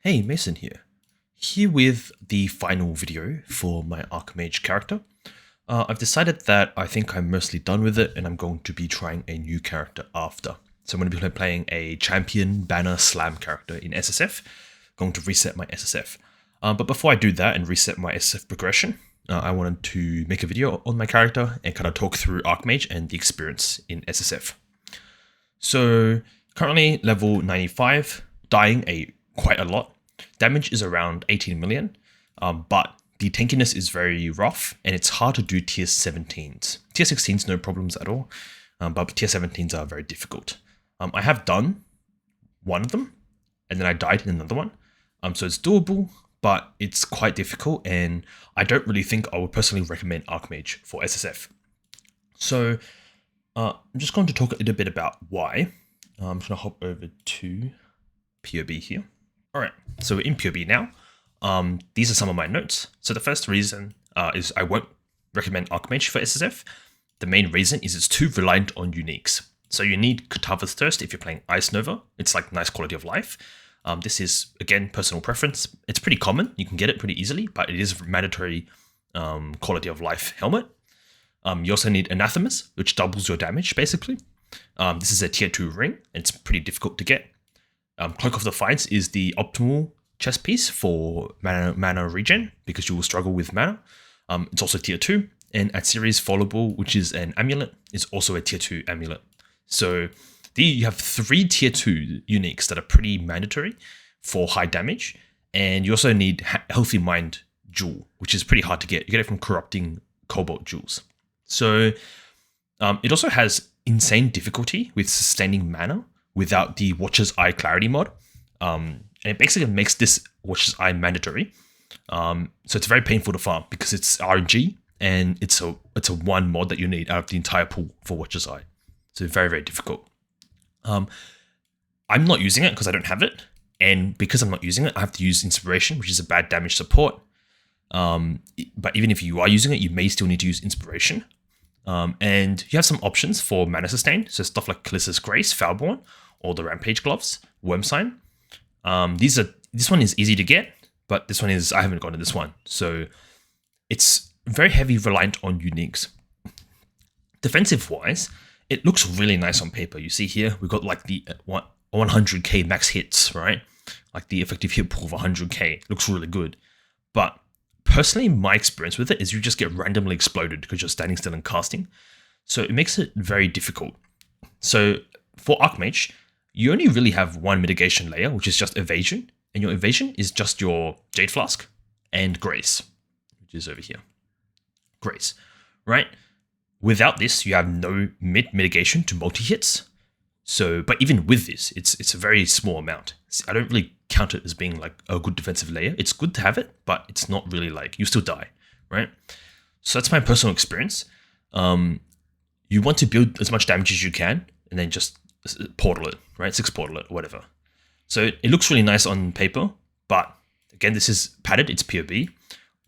Hey, Mason here. Here with the final video for my Archmage character. I've decided that I think I'm mostly done with it and I'm going to be trying a new character after. So I'm going to be playing a champion banner slam character in SSF. Going to reset my SSF. But before I do that and reset my SSF progression, I wanted to make a video on my character and kind of talk through Archmage and the experience in SSF. So currently level 95, dying quite a lot. Damage is around 18 million, but the tankiness is very rough and it's hard to do tier 17s. Tier 16s, no problems at all, but tier 17s are very difficult. I have done one of them and then I died in another one. So it's doable, but it's quite difficult and I don't really think I would personally recommend Archmage for SSF. So I'm just going to talk a little bit about why. I'm just going to hop over to POE here. Alright, so we're in POE now. These are some of my notes. So the first reason is I won't recommend Archmage for SSF. The main reason is it's too reliant on uniques. So you need Katava's Thirst if you're playing Ice Nova. It's like nice quality of life. This is, again, personal preference. It's pretty common. You can get it pretty easily, but it is mandatory quality of life helmet. You also need Anathemas, which doubles your damage, basically. This is a tier 2 ring. And it's pretty difficult to get. Cloak of Defiance is the optimal chest piece for mana regen, because you will struggle with mana. It's also tier 2. And at series Followable, which is an amulet, is also a tier 2 amulet. So you have 3 tier 2 uniques that are pretty mandatory for high damage. And you also need Healthy Mind Jewel, which is pretty hard to get. You get it from Corrupting Cobalt Jewels. So it also has insane difficulty with sustaining mana without the Watcher's Eye Clarity mod. And it basically makes this Watcher's Eye mandatory. So it's very painful to farm because it's RNG and it's a one mod that you need out of the entire pool for Watcher's Eye. So very, very difficult. I'm not using it because I don't have it. And because I'm not using it, I have to use Inspiration, which is a bad damage support. But even if you are using it, you may still need to use Inspiration. And you have some options for mana sustain. So stuff like Callista's Grace, Foulborn, or the Rampage Gloves, Worm Sign. This one is easy to get, but this one is, I haven't gotten this one. So it's very heavy reliant on uniques. Defensive wise, it looks really nice on paper. You see here, we've got like the 100k max hits, right? Like the effective hit pool of 100k looks really good. But personally, my experience with it is you just get randomly exploded because you're standing still and casting. So it makes it very difficult. So for Archmage, you only really have one mitigation layer, which is just evasion. And your evasion is just your Jade Flask and Grace, which is over here. Grace, right? Without this, you have no mitigation to multi-hits. So, but even with this, it's a very small amount. I don't really count it as being like a good defensive layer. It's good to have it, but it's not really like, you still die, right? So that's my personal experience. You want to build as much damage as you can and then just portal it, right? 6 portal it, whatever. So it looks really nice on paper, but again, this is padded, it's POE.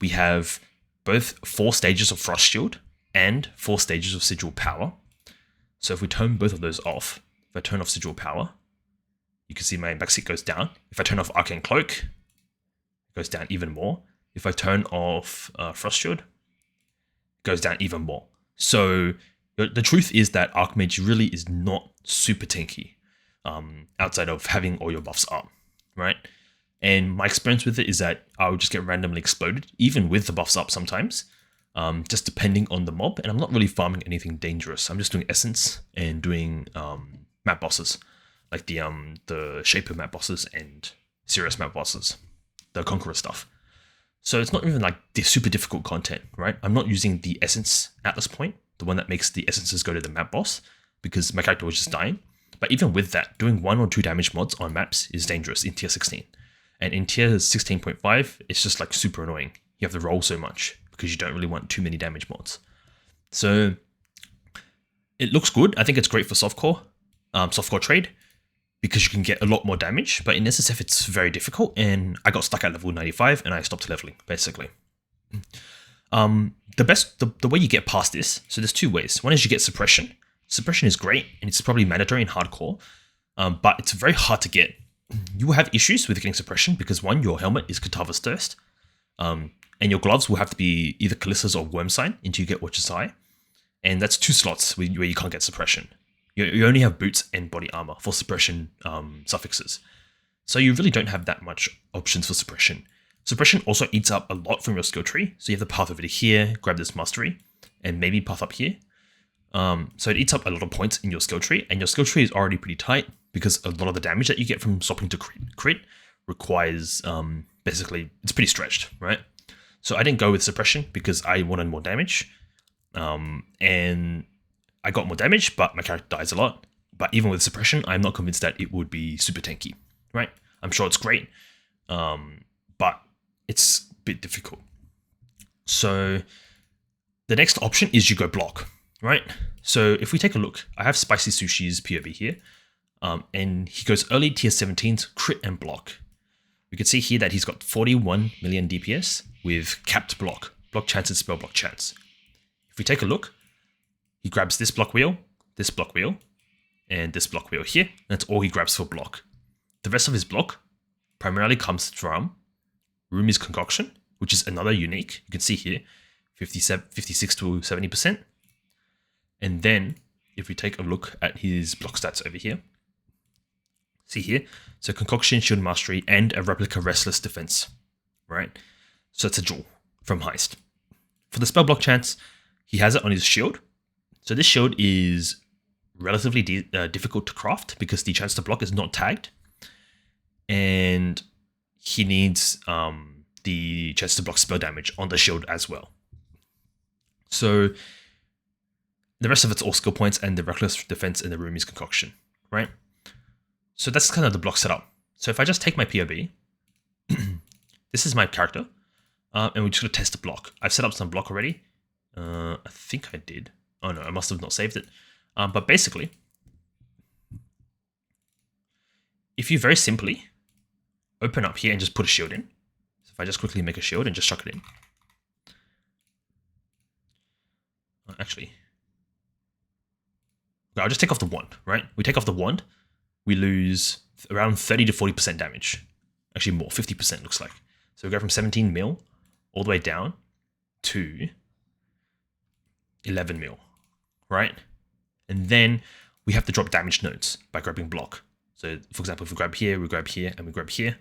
We have both 4 stages of Frost Shield and 4 stages of Sigil Power. So if we turn both of those off, if I turn off Sigil Power, you can see my max hit goes down. If I turn off Arcane Cloak, it goes down even more. If I turn off Frost Shield, it goes down even more. So the truth is that Archmage really is not super tanky outside of having all your buffs up, right? And my experience with it is that I would just get randomly exploded, even with the buffs up sometimes, just depending on the mob. And I'm not really farming anything dangerous. I'm just doing Essence and doing map bosses, like the Shaper map bosses and Serious map bosses, the Conqueror stuff. So it's not even like the super difficult content, right? I'm not using the Essence Atlas point, the one that makes the essences go to the map boss, because my character was just dying. But even with that, doing 1 or 2 damage mods on maps is dangerous in tier 16. And in tier 16.5, it's just like super annoying. You have to roll so much because you don't really want too many damage mods. So it looks good. I think it's great for softcore trade, because you can get a lot more damage. But in SSF, it's very difficult. And I got stuck at level 95 and I stopped leveling, basically. The way you get past this, so there's 2 ways. One is you get Suppression. Suppression is great, and it's probably mandatory in hardcore, but it's very hard to get you will have issues with getting suppression because one, your helmet is Katava's Thirst, and your gloves will have to be either Kalissa's or Worm Sign until you get Watcher's Eye, and that's 2 slots where you can't get suppression. You only have boots and body armor for suppression suffixes, so you really don't have that much options for suppression. Suppression also eats up a lot from your skill tree, so you have the path over to here, grab this mastery, and maybe path up here. So it eats up a lot of points in your skill tree, and your skill tree is already pretty tight because a lot of the damage that you get from swapping to crit requires, basically, it's pretty stretched, right? So I didn't go with suppression because I wanted more damage, and I got more damage, but my character dies a lot. But even with suppression, I'm not convinced that it would be super tanky, right? I'm sure it's great, but it's a bit difficult. So the next option is you go block, right? So if we take a look, I have Spicy Sushi's POV here, and he goes early tier 17s, crit and block. We can see here that he's got 41 million DPS with capped block chance and spell block chance. If we take a look, he grabs this block wheel, and this block wheel here. That's all he grabs for block. The rest of his block primarily comes from Rumi's Concoction, which is another unique. You can see here, 56 to 70%. And then, if we take a look at his block stats over here, see here, so Concoction, Shield Mastery, and a Replica Restless Defense, right? So it's a duel from Heist. For the spell block chance, he has it on his shield. So this shield is relatively difficult to craft because the chance to block is not tagged. And he needs the chance to block spell damage on the shield as well. So the rest of it's all skill points and the Reckless Defense and the Rumi's Concoction, right? So that's kind of the block setup. So if I just take my POB, this is my character, and we're just going to test the block. I've set up some block already. I think I did. Oh no, I must have not saved it. But basically, if you very simply open up here and just put a shield in. So if I just quickly make a shield and just chuck it in. Actually, I'll just take off the wand, right? We take off the wand, we lose around 30 to 40% damage. Actually more, 50% looks like. So we go from 17 mil all the way down to 11 mil, right? And then we have to drop damage nodes by grabbing block. So for example, if we grab here, and we grab here,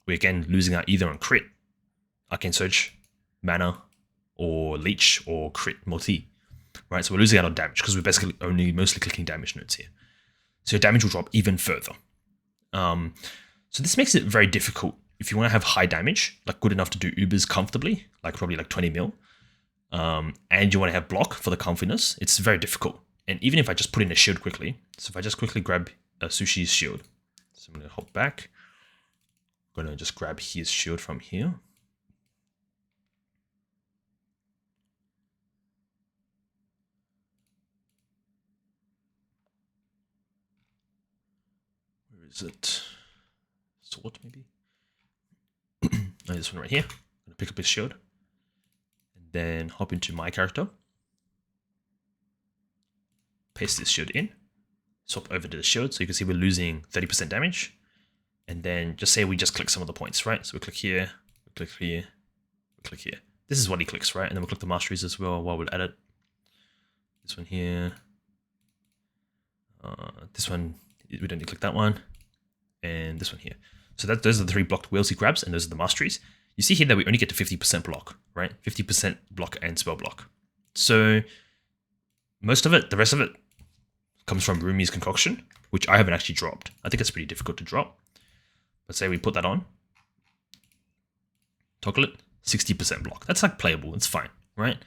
we're again losing out either on crit, Arcane Surge, mana, or leech, or crit multi. Right, so we're losing out on damage because we're basically only mostly clicking damage nodes here. So your damage will drop even further. So this makes it very difficult if you want to have high damage, like good enough to do Ubers comfortably, like probably like 20 mil, and you want to have block for the comfiness, it's very difficult. And even if I just put in a shield quickly, so if I just quickly grab Sushi's shield, so I'm going to hop back, I'm going to just grab his shield from here. Is it sword maybe? No, this one right here. I'm gonna pick up his shield and then hop into my character, paste this shield in, swap over to the shield, so you can see we're losing 30% damage, and then just say we just click some of the points, right? So we click here, we click here, we click here. This is what he clicks, right? And then we'll click the masteries as well while we're at it. This one here, this one, we don't need to click that one. And this one here. So those are the 3 blocked wheels he grabs, and those are the masteries. You see here that we only get to 50% block, right? 50% block and spell block. So most of it, the rest of it, comes from Rumi's Concoction, which I haven't actually dropped. I think it's pretty difficult to drop. But say we put that on, toggle it, 60% block. That's like playable, it's fine, right?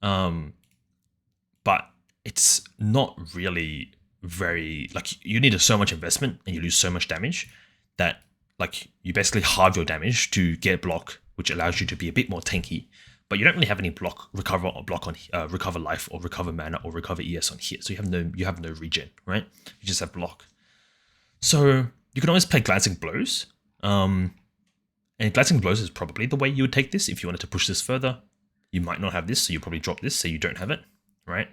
But it's not really very, like, you need so much investment and you lose so much damage that like you basically halve your damage to get block, which allows you to be a bit more tanky, but you don't really have any block recover or block on recover life or recover mana or recover ES on here, so you have no regen, right? You just have block. So you can always play Glancing Blows, and Glancing Blows is probably the way you would take this if you wanted to push this further. You might not have this, so you probably drop this so you don't have it, right?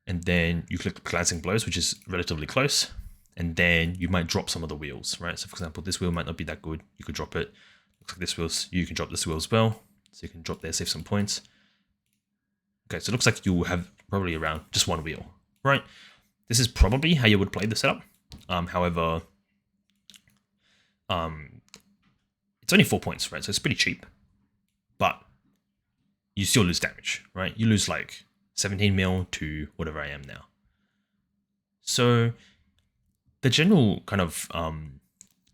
And then you click Glancing Blows, which is relatively close. and then you might drop some of the wheels, right? So for example, this wheel might not be that good. You could drop it. Looks like this wheel's, you can drop this wheel as well. So you can drop there, save some points. Okay, so it looks like you have probably around just one wheel, right? This is probably how you would play the setup. However, it's only 4 points, right? So it's pretty cheap, but you still lose damage, right? You lose like 17 mil to whatever I am now. So the general kind of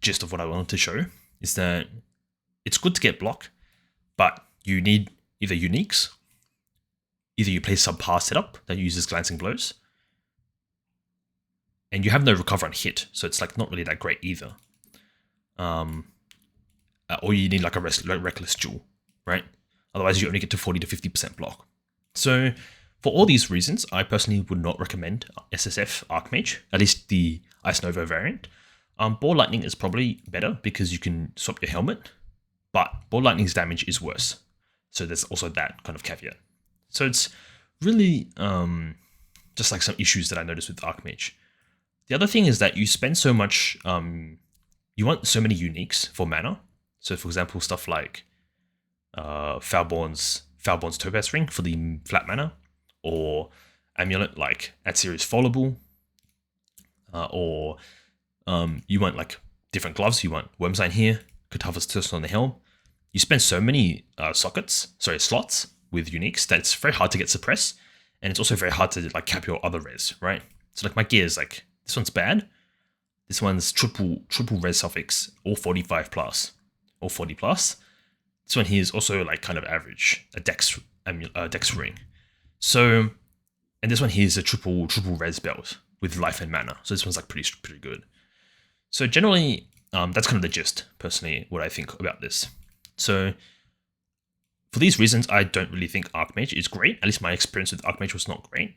gist of what I wanted to show is that it's good to get block, but you need either uniques, either you play subpar setup that uses glancing blows, and you have no recover on hit, so it's like not really that great either. Or you need like a reckless duel, right? Otherwise you only get to 40 to 50% block. So for all these reasons, I personally would not recommend SSF Archmage, at least the Ice Nova variant. Ball Lightning is probably better because you can swap your helmet, but Ball Lightning's damage is worse. So there's also that kind of caveat. So it's really just like some issues that I noticed with Archmage. The other thing is that you spend so much, you want so many uniques for mana. So for example, stuff like Foulborn's Topaz Ring for the flat mana, or Amulet like at series Followable, or you want like different gloves, you want Wormsign here, Katava's Thirst on the Helm. You spend so many slots with uniques that it's very hard to get suppress, and it's also very hard to like cap your other res, right? So like my gear is like, this one's bad, this one's triple res suffix, all 45 plus, or 40 plus. This one here is also like kind of average, a dex ring. So, and this one here is a triple res belt with life and mana. So this one's like pretty good. So generally, that's kind of the gist, personally, what I think about this. So for these reasons, I don't really think Archmage is great. At least my experience with Archmage was not great.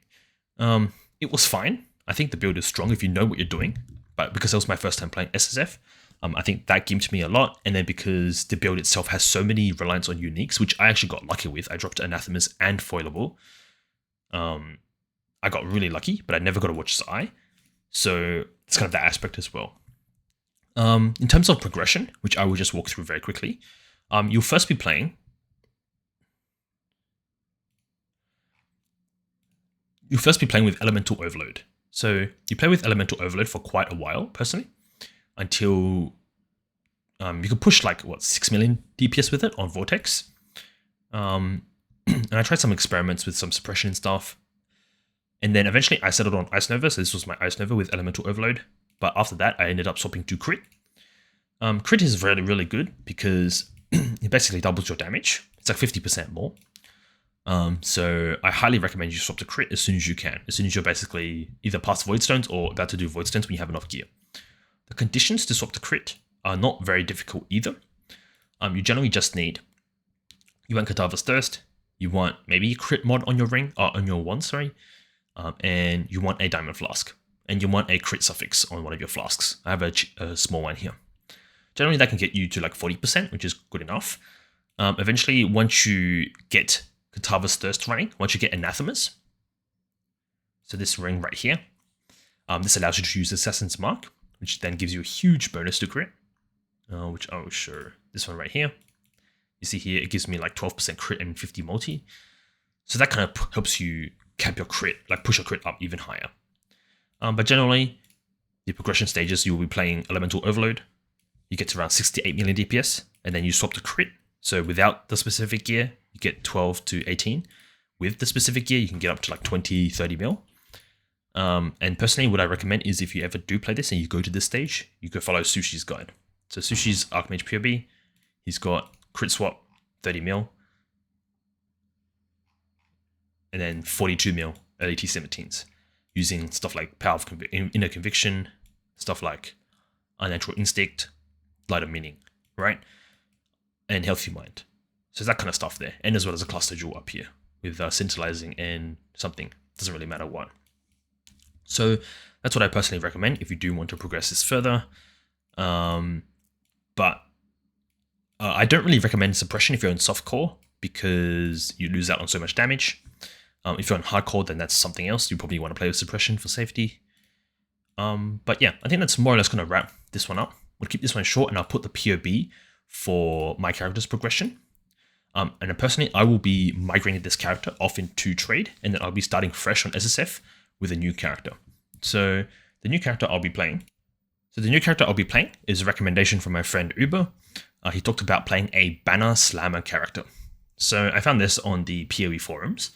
It was fine. I think the build is strong if you know what you're doing. But because that was my first time playing SSF, I think that gimped me a lot. And then because the build itself has so many reliance on uniques, which I actually got lucky with. I dropped Anathemas and Foilable. I got really lucky, but I never got a Watcher's Eye. So it's kind of that aspect as well. In terms of progression, which I will just walk through very quickly, you'll first be playing. You'll first be playing with Elemental Overload. So you play with Elemental Overload for quite a while, personally, until you can push like, 6 million DPS with it on Vortex. And I tried some experiments with some suppression and stuff. And then eventually I settled on Ice Nova, so this was my Ice Nova with Elemental Overload. But after that, I ended up swapping to Crit. Crit is really, really good because it basically doubles your damage. It's like 50% more. So I highly recommend you swap to Crit as soon as you can. As soon as you're basically either past Voidstones or about to do Voidstones when you have enough gear. The conditions to swap to Crit are not very difficult either. You generally just need, you want Katava's Thirst, you want maybe a Crit mod on your ring, or on your wand, sorry, and you want a Diamond Flask, and you want a Crit suffix on one of your flasks. I have a small one here. Generally that can get you to like 40%, which is good enough. Eventually, once you get Katava's Thirst running, once you get Anathemas, so this ring right here, this allows you to use Assassin's Mark, which then gives you a huge bonus to Crit, which I will show. This one right here. You see here, it gives me like 12% Crit and 50 multi. So that kind of helps you cap your Crit, like push your Crit up even higher. But generally, the progression stages, you will be playing Elemental Overload. You get to around 68 million DPS, and then you swap to Crit. So without the specific gear, you get 12 to 18. With the specific gear, you can get up to like 20, 30 mil. And personally, what I recommend is if you ever do play this and you go to this stage, you go follow Sushi's guide. So Sushi's Archmage POE, he's got Crit Swap, 30 mil. And then 42 mil early T17s. Using stuff like Power of Inner Conviction, stuff like Unnatural Instinct, Light of Meaning, right? And Healthy Mind. So that kind of stuff there. And as well as a cluster jewel up here with Scintillizing and something. Doesn't really matter what. So that's what I personally recommend if you do want to progress this further. But I don't really recommend suppression if you're in softcore because you lose out on so much damage. If you're on hardcore, then that's something else. You probably want to play with suppression for safety. But yeah, I think that's more or less going to wrap this one up. We'll keep this one short, and I'll put the POB for my character's progression. And then personally, I will be migrating this character off into trade, and then I'll be starting fresh on SSF with a new character. So the new character I'll be playing. Is a recommendation from my friend Uber. He talked about playing a banner slammer character. So I found this on the POE forums,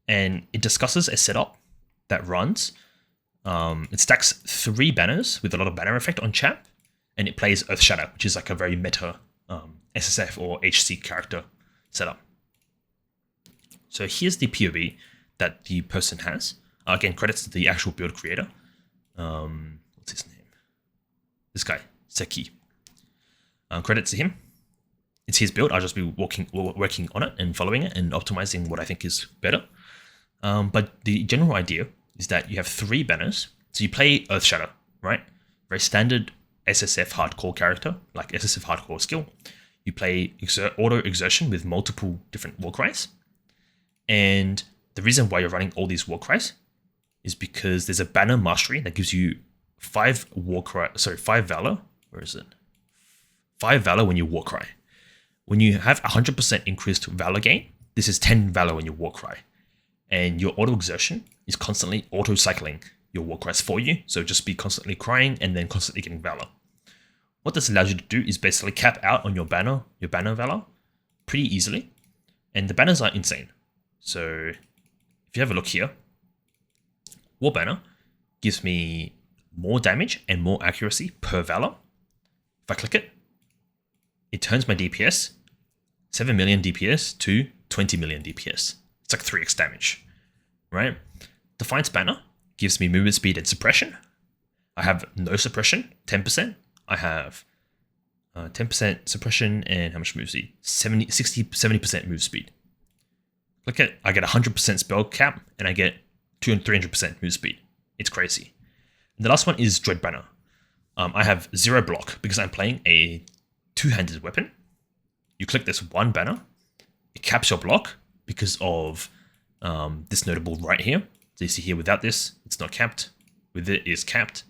and it discusses a setup that runs. It stacks 3 banners with a lot of banner effect on chat, and it plays Earthshatter, which is like a very meta SSF or HC character setup. So here's the POB that the person has. Again, credits to the actual build creator. What's his name? This guy, Seki. Credits to him. It's his build. I'll just be working on it and following it and optimizing what I think is better. But the general idea is that you have 3 banners. So you play Earthshatter, right? Very standard SSF hardcore character, like SSF hardcore skill. You play auto exertion with multiple different war cries. And the reason why you're running all these war cries is because there's a banner mastery that gives you 5 valor. Where is it? 5 valor when you war cry. When you have 100% increased valor gain, this is 10 valor when you war cry. And your auto exertion is constantly auto cycling your war cries for you. So just be constantly crying and then constantly getting valor. What this allows you to do is basically cap out on your banner valor pretty easily. And the banners are insane. So if you have a look here, war banner gives me more damage and more accuracy per valor. If I click it, it turns my DPS 7 million DPS to 20 million DPS. It's like 3x damage, right? Defiance banner gives me movement speed and suppression. I have no suppression, 10%. I have 10% suppression and how much move speed? 70% move speed. Click it, I get 100% spell cap and I get 300% move speed. It's crazy. And the last one is Dread banner. I have 0 block because I'm playing a 2-handed weapon. You click this 1 banner, it caps your block because of this notable right here. So you see here, without this, it's not capped. With it is capped.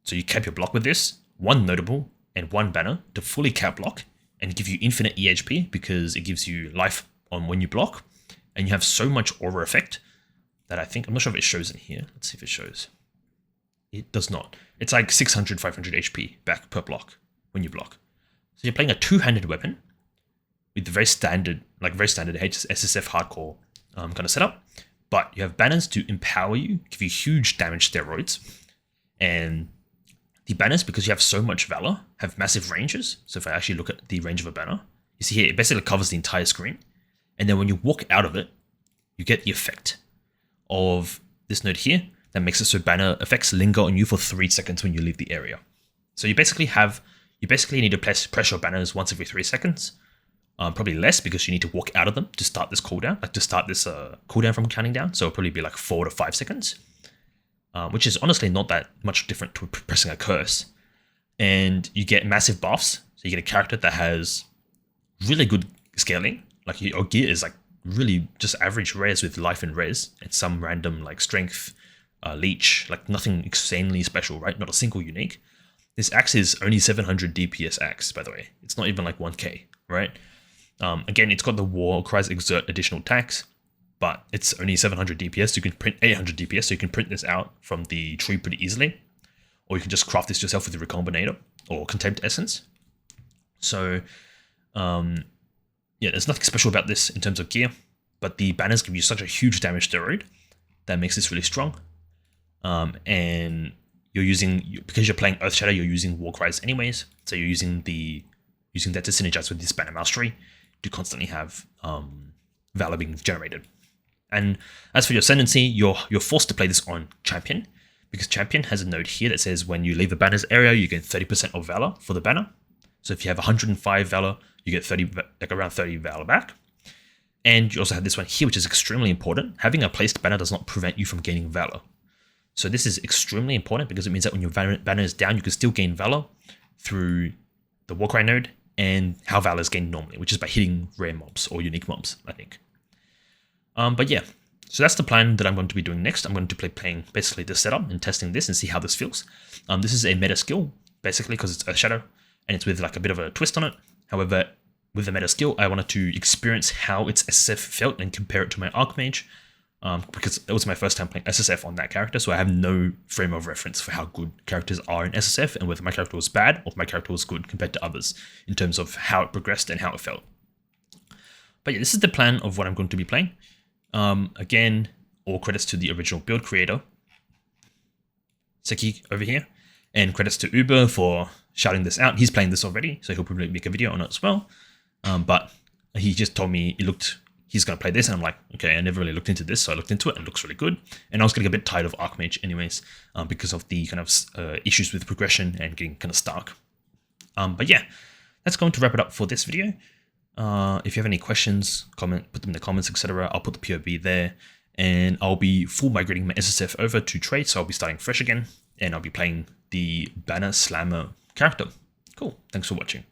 So you cap your block with this, 1 notable and 1 banner to fully cap block and give you infinite EHP because it gives you life on when you block. And you have so much aura effect that I'm not sure if it shows in here. Let's see if it shows. It does not. It's like 600, 500 HP back per block when you block. So you're playing a 2-handed weapon with the very standard SSF hardcore kind of setup. But you have banners to empower you, give you huge damage steroids. And the banners, because you have so much valor, have massive ranges. So if I actually look at the range of a banner, you see here, it basically covers the entire screen. And then when you walk out of it, you get the effect of this node here that makes it so banner effects linger on you for 3 seconds when you leave the area. So you basically need to press your banners once every 3 seconds. Probably less because you need to walk out of them to start this cooldown, cooldown from counting down. So it'll probably be like 4 to 5 seconds, which is honestly not that much different to pressing a curse. And you get massive buffs. So you get a character that has really good scaling. Like your gear is like really just average res with life and res and some random like strength, leech, like nothing insanely special, right? Not a single unique. This axe is only 700 DPS axe, by the way. It's not even like 1k, right? Again, it's got the war cries exert additional attacks, but it's only 700 DPS. So you can print 800 DPS, so you can print this out from the tree pretty easily. Or you can just craft this yourself with the Recombinator or Contempt Essence. So, yeah, there's nothing special about this in terms of gear, but the banners give you such a huge damage steroid that makes this really strong. And because you're playing Earthshatter, you're using war cries anyways, so you're using that to synergize with this banner mastery to constantly have valor being generated. And as for your ascendancy, you're forced to play this on champion, because champion has a node here that says when you leave the banner's area, you get 30% of valor for the banner. So if you have 105 valor, you get around 30 valor back. And you also have this one here, which is extremely important. Having a placed banner does not prevent you from gaining valor. So this is extremely important because it means that when your banner is down, you can still gain valor through the Warcry node and how valor is gained normally, which is by hitting rare mobs or unique mobs, I think. But yeah, So that's the plan that I'm going to be doing next. I'm going to be playing basically this setup and testing this and see how this feels. This is a meta skill, basically, because it's Earthshatter and it's with like a bit of a twist on it. However, with the meta skill, I wanted to experience how its SSF felt and compare it to my Archmage, because it was my first time playing SSF on that character, so I have no frame of reference for how good characters are in SSF and whether my character was bad or if my character was good compared to others in terms of how it progressed and how it felt. But yeah, this is the plan of what I'm going to be playing. Again, all credits to the original build creator, Seki over here, and credits to Uber for shouting this out. He's playing this already, so he'll probably make a video on it as well. But he just told me he's going to play this, and I'm like, okay, I never really looked into this, so I looked into it and it looks really good. And I was getting a bit tired of Archmage anyways, because of the kind of issues with progression and getting kind of stuck. But yeah, that's going to wrap it up for this video. If you have any questions, put them in the comments, etc. I'll put the POE there, and I'll be full migrating my SSF over to trade, so I'll be starting fresh again, and I'll be playing the Banner Slammer character. Cool, thanks for watching.